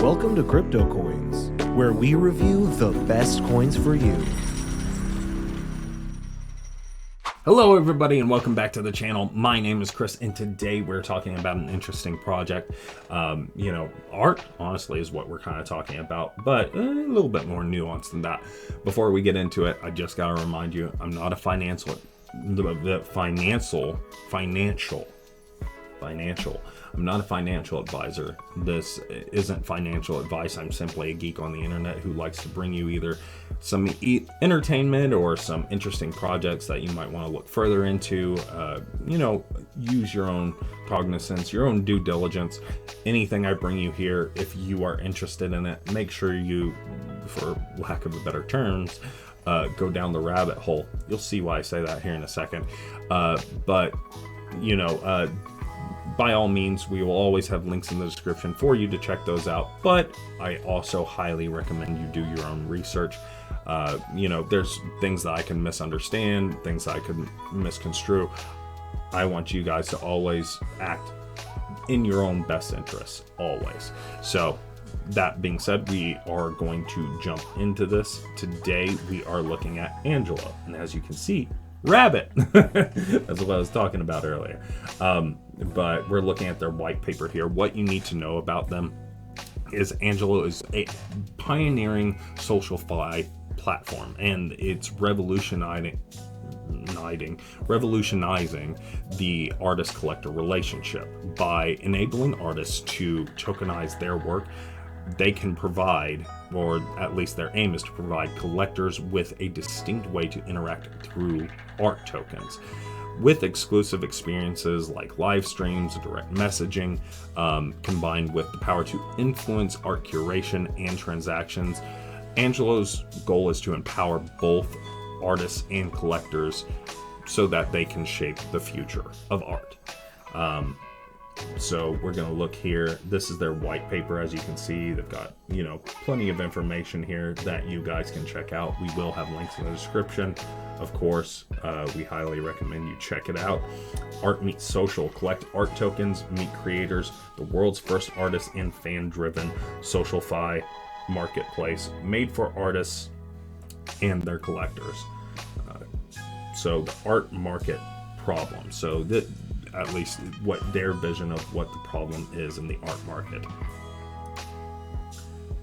Welcome to CryptoCoins, where we review the best coins for you. Hello everybody and welcome back to the channel. My name is Chris and today we're talking about an interesting project. Art honestly is what we're kind of talking about, but a little bit more nuanced than that. Before we get into it, I just got to remind you, I'm not a financial. I'm not a financial advisor. This isn't financial advice. I'm simply a geek on the internet who likes to bring you either some entertainment or some interesting projects that you might want to look further into. Use your own cognizance, your own due diligence. Anything I bring you here, if you are interested in it, make sure you, for lack of a better terms, go down the rabbit hole. You'll see why I say that here in a second. By all means, we will always have links in the description for you to check those out, but I also highly recommend you do your own research. There's things that I can misunderstand, things that I could misconstrue. I want you guys to always act in your own best interests, always. So that being said, we are going to jump into this. Today, we are looking at Angelo, and as you can see, rabbit. That's what I was talking about earlier. But we're looking at their white paper here. What you need to know about them is Angelo is a pioneering social fi platform, and it's revolutionizing the artist-collector relationship. By enabling artists to tokenize their work, they can provide, or at least their aim is to provide, collectors with a distinct way to interact through art tokens, with exclusive experiences like live streams, direct messaging, combined with the power to influence art curation and transactions. Angelo's goal is to empower both artists and collectors so that they can shape the future of art. So we're going to look here. This is their white paper. As you can see, they've got, plenty of information here that you guys can check out. We will have links in the description. Of course, we highly recommend you check it out. Art meets social. Collect art tokens, meet creators, the world's first artist and fan-driven social fi marketplace made for artists and their collectors. So the art market problem. So that, at least what their vision of what the problem is in the art market.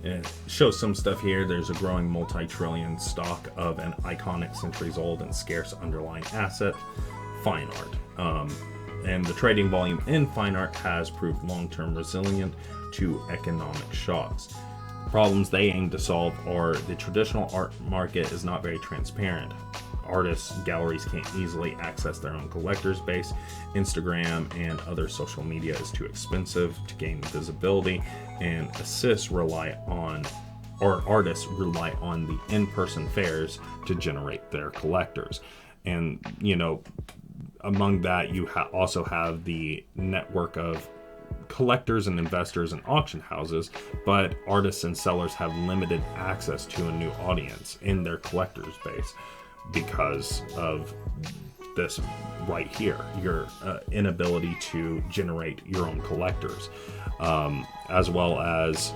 And it shows some stuff here. There's a growing multi-trillion stock of an iconic, centuries-old and scarce underlying asset, fine art. And the trading volume in fine art has proved long-term resilient to economic shocks. Problems they aim to solve are the traditional art market is not very transparent. Artists, galleries can't easily access their own collectors base. Instagram and other social media is too expensive to gain visibility, and artists rely on the in-person fairs to generate their collectors. And among that, you also have the network of collectors and investors and auction houses, but artists and sellers have limited access to a new audience in their collectors base because of this right here, your inability to generate your own collectors, as well as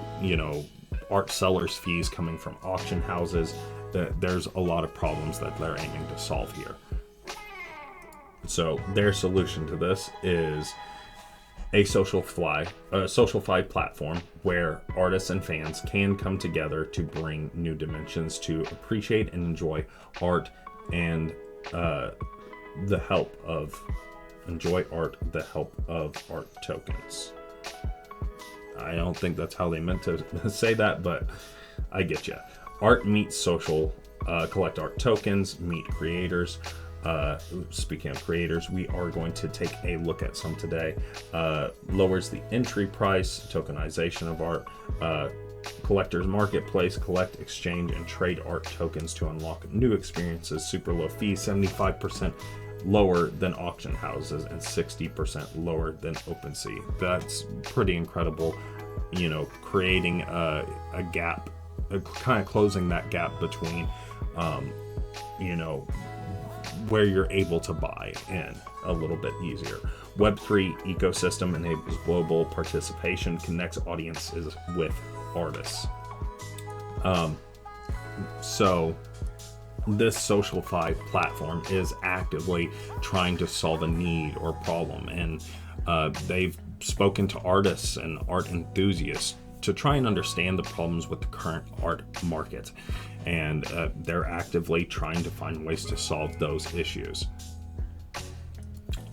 art sellers' fees coming from auction houses. There's a lot of problems that they're aiming to solve here. So their solution to this is a social fi platform where artists and fans can come together to bring new dimensions to appreciate and enjoy art and the help of art tokens. I don't think that's how they meant to say that, but I get you. Art meets social. Collect art tokens, meet creators. Speaking of creators, we are going to take a look at some today. Lowers the entry price, tokenization of art, collectors marketplace, collect, exchange, and trade art tokens to unlock new experiences, super low fees, 75% lower than auction houses and 60% lower than OpenSea. That's pretty incredible, creating a gap, kind of closing that gap between, where you're able to buy in a little bit easier. Web3 ecosystem enables global participation, connects audiences with artists. So this social-fi platform is actively trying to solve a need or problem, and they've spoken to artists and art enthusiasts to try and understand the problems with the current art market, and they're actively trying to find ways to solve those issues.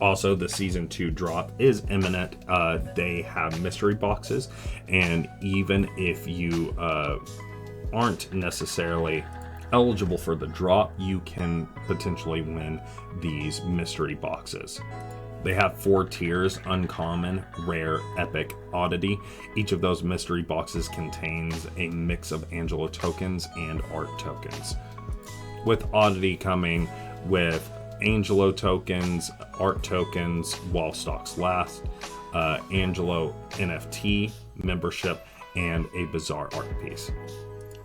Also, the season 2 drop is imminent. They have mystery boxes, and even if you aren't necessarily eligible for the drop, you can potentially win these mystery boxes. They have 4 tiers: uncommon, rare, epic, oddity. Each of those mystery boxes contains a mix of Angelo tokens and art tokens, with oddity coming with Angelo tokens, art tokens while stocks last, Angelo NFT membership, and a bizarre art piece.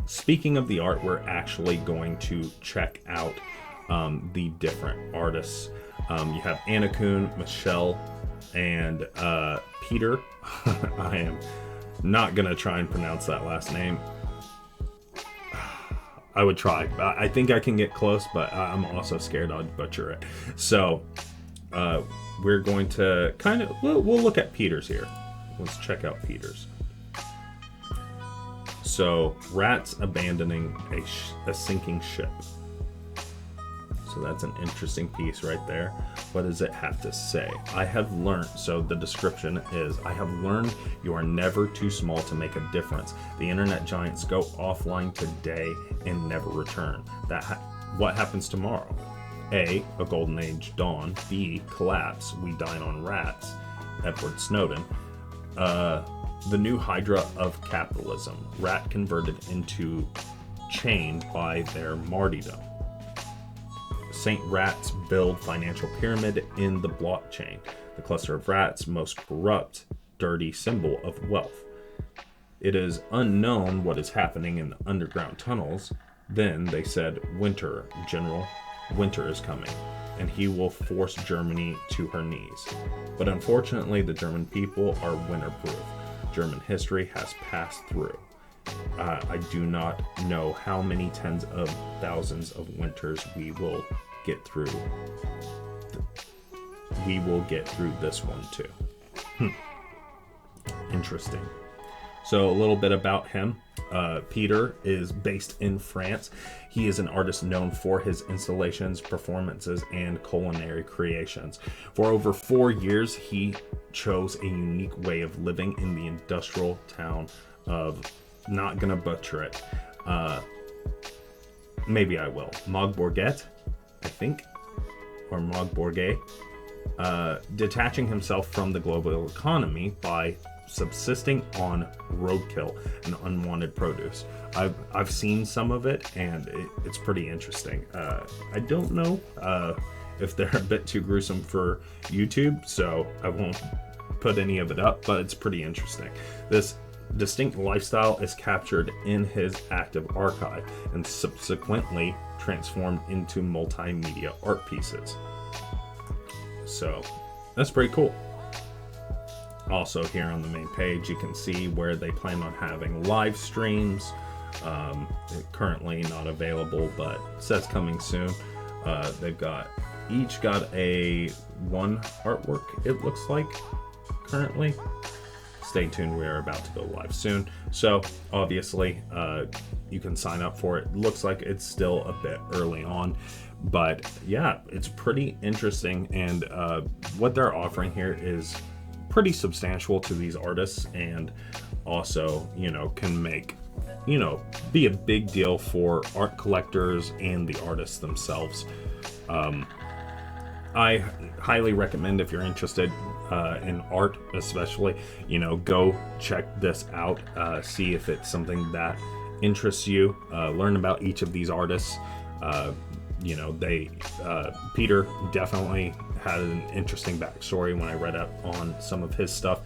Speaking of the art, we're actually going to check out the different artists. You have Anakun, Michelle, and Peter. I am not going to try and pronounce that last name. I would try. I think I can get close, but I'm also scared I'd butcher it. So we're going to we'll look at Peter's here. Let's check out Peter's. So, rats abandoning a sinking ship. So that's an interesting piece right there. What does it have to say? I have learned, so the description is, I have learned you are never too small to make a difference. The internet giants go offline today and never return. What happens tomorrow? A golden age dawn. B, collapse. We dine on rats. Edward Snowden. The new hydra of capitalism. Rat converted into chain by their martyrdom. Saint Rats build financial pyramid in the blockchain. The cluster of rats, most corrupt, dirty symbol of wealth. It is unknown what is happening in the underground tunnels. Then they said, winter, General, winter is coming, and he will force Germany to her knees. But unfortunately, the German people are winter-proof. German history has passed through. I do not know how many tens of thousands of winters we will get through. We will get through this one too. Interesting. So a little bit about him. Peter is based in France. He is an artist known for his installations, performances, and culinary creations. For over 4 years, he chose a unique way of living in the industrial town of, not gonna butcher it, maybe I will, Mogbourget, I think, or Mogbourget, detaching himself from the global economy by subsisting on roadkill and unwanted produce. I've seen some of it, and it's pretty interesting. I don't know if they're a bit too gruesome for YouTube, so I won't put any of it up, but it's pretty interesting. This distinct lifestyle is captured in his active archive and subsequently transformed into multimedia art pieces. So that's pretty cool. Also, here on the main page, you can see where they plan on having live streams. Currently not available, but says coming soon. They've each got a one artwork, it looks like, currently. Stay tuned, we are about to go live soon. So obviously you can sign up for it. Looks like it's still a bit early on, but yeah, it's pretty interesting. And what they're offering here is pretty substantial to these artists, and also, can make, be a big deal for art collectors and the artists themselves. I highly recommend, if you're interested in art especially, go check this out, see if it's something that interests you, learn about each of these artists. Peter definitely had an interesting backstory when I read up on some of his stuff.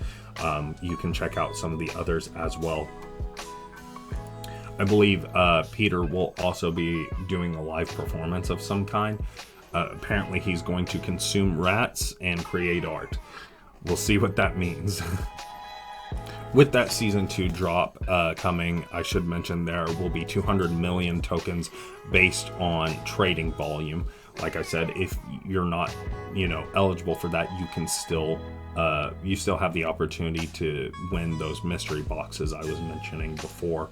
You can check out some of the others as well. I believe Peter will also be doing a live performance of some kind. Apparently he's going to consume rats and create art. We'll see what that means. with that season 2 drop coming, I should mention there will be 200 million tokens based on trading volume. Like I said, if you're not, eligible for that, you can still, you still have the opportunity to win those mystery boxes I was mentioning before.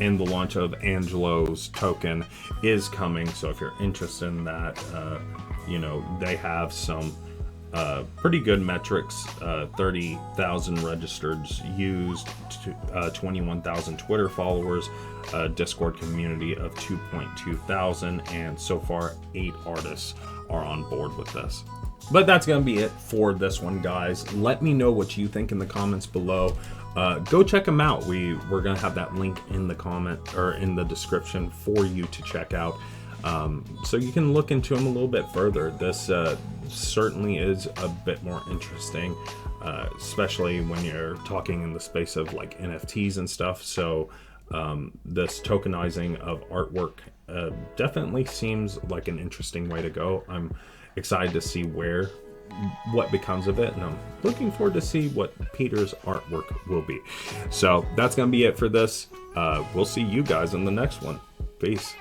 And the launch of Angelo's token is coming, so if you're interested in that, they have some pretty good metrics. 30,000 registered used, 21,000 Twitter followers, a Discord community of 2.2 thousand, and so far 8 artists are on board with this. But that's gonna be it for this one, guys. Let me know what you think in the comments below. Go check them out. We're gonna have that link in the comment or in the description for you to check out, so you can look into them a little bit further. This certainly is a bit more interesting, especially when you're talking in the space of like NFTs and stuff. So this tokenizing of artwork definitely seems like an interesting way to go. I'm excited to see what becomes of it, and I'm looking forward to see what Peter's artwork will be. So that's gonna be it for this. We'll see you guys in the next one. Peace.